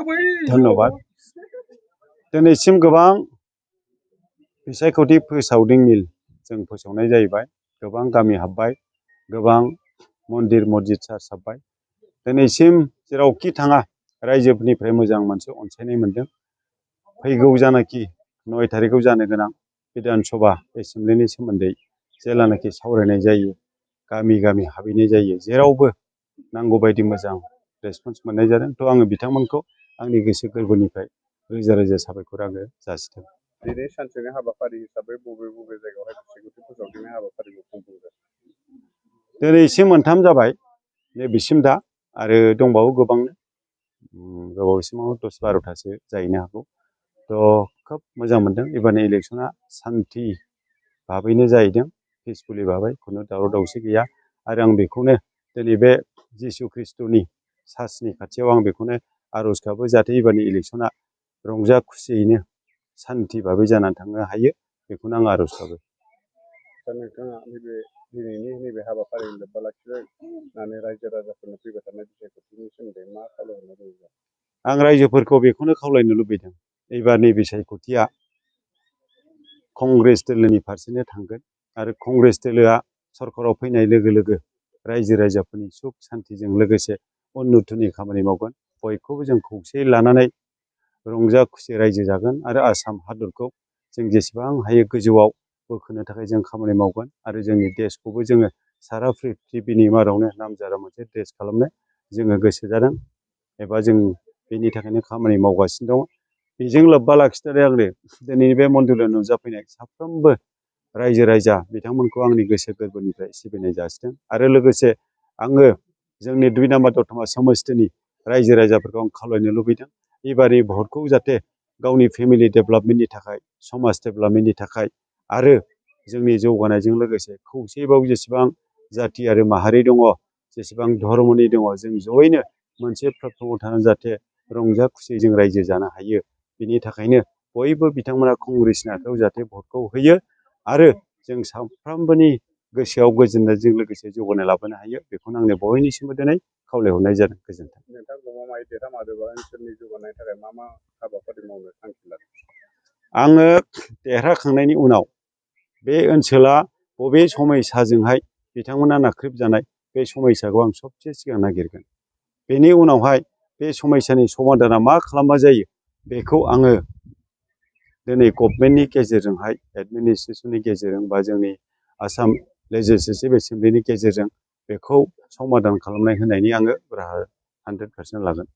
धन्यबाद दिनैसिम गोबां बिसायख'थि फोसावदिं मिल जों फोसावनाय जाहैबाय गोबां गामि हाबबाय गोबां मन्दिर मस्जिद चार्च हाबबाय दिनैसिम जेरावखि थाङा रायजोफोरनिफ्राय मोजां मोनसे अनसायनाय मोनदों फैगौ जानाखि 9 थारिखआव जानो गोनां बिधान सभा एसेम्ब्लिनि सोमोन्दै जेलानाखि सावरायनाय जायो गामि गामि हाबहैनाय जायो जेरावबो नांगौ बायदि मोजां रेसपन्स मोननाय जादों थ' आङो बिथांमोनखौ आंनि गोसो गोरबोनिफ्राय रोजा रोजा साबायखर आङो जासिदों। दिनै सानसेनि हाबाफारि हिसाबै बबे बबे जायगायावहाय बिसायख'थि फोसावदिंनाय हाबाफारिखौ खुंफुंदों? दिनैसिम मोनथाम जाबाय नैबेसिम दा आरो दंबावो गोबांनो गोबावसिमाव 10-12थासो जाहैनो हागौ थ' खोब मोजां मोनदों एबारनि इलेक्सना सान्थि भाबैनो जाहैदों पिसफुलि भाबै खुनु दावराव दावसि गैया आरो आं बेखौनो दिनै बे जिसु ख्रिस्ट'नि सार्चनि खाथियाव आं बेखौनो आर'ज गाबो जाहाथे एबारनि इलेक्सना रंजा खुसियैनो सान्थि भाबै जानानै थांनो हायो बेखौनो आं आर'ज गाबो। दा नोंथाङा दिनैनि नैबे हाबाफारिजों लोब्बा लाखिनानै रायजो राजाफोरनो फैबाय थानाय बिसायख'थिनि सोमोन्दै मा खावलायहरनो लुबैदों? आं रायजोफोरखौ बेखौनो खावलायनो लुबैदों एबारनि बिसायख'थिया कंग्रेस दोलोनि फारसेनो थांगोन आरो कंग्रेस दोलोआ सरकाराव फैनाय लोगो लोगो रायजो राजाफोरनि सुख सान्थिजों लोगोसे उन्नतिनि खामानि मावगोन बयखौबो जों खौसेयै लानानै रंजा खुसि रायजो जागोन आरो आसाम हादरखौ जों जेसेबां हायो गोजौआव बोखोनो थाखाय जों खामानि मावगोन आरो जोंनि देशखौबो जोङो सारा पृथिबिनि मादावनो नामजादा मोनसे देश खालामनो जोङो गोसो जादों एबा जों बेनि थाखायनो खामानि मावगासिनो दङ बेजों लोब्बा लाखिनानै आंनो दिनैनि बे मन्दिराव नुजाफैनाय साफ्रोमबो रायजो राजा बिथांमोनखौ आंनि गोसो गोरबोनिफ्राय सिबिनाय जासिदों आरो लोगोसे आङो जोंनि 2 नाम्बार दतमा समस्तिनि रायजो राजाफोरखौ आं खावलायनो लुबैदों एबारनि भटखौ जाहाथे गावनि फेमिलि डेभेलपमेन्टनि थाखाय समाज डेभेलपमेन्टनि थाखाय आरो जोंनि जौगानायजों लोगोसे खौसेबाव जेसेबां जाथि आरो माहारि दङ जेसेबां धर्मनि दङ जों जयैनो मोनसे प्लेटफर्माव थानानै जाहाथे रंजा खुसियै जों रायजो जानो हायो बिनि थाखायनो बयबो बिथांमोना कंग्रेसनि आखायाव जाहाथे भटखौ होयो आरो जों साफ्रोमबोनि गोसोआव गोजोननायजों लोगोसे जौगानाय लाबोनो हायो बेखौनो आंनो बयनिसिमबो दिनै खावलायहरनाय जादों गोजोन्थों। नोंथां गमामायै देरहामारोबा ओनसोलनि जौगानायनि थाखाय मा मा हाबाफारि मावनो थांखि लादों? आङो देरहाखांनायनि उनाव बे ओनसोला बबे समयसाजोंहाय बिथांमोना नाख्रेबजानाय बे समयसाखौ आं सबसे सिगां नागिरगोन बेनि उनावहाय बे समयसानि समाधाना मा खालामबा जायो बेखौ आङो दिनै गभर्नमेन्टनि गेजेरजोंहाय एडमिनिस्ट्रेसननि गेजेरजों बा जोंनि आसाम लेजिस्लेटिभ एसेम्ब्लिनि गेजेरजों बेखौ समाधान खालामनाय होनायनि आङो राहा 100% लागोन।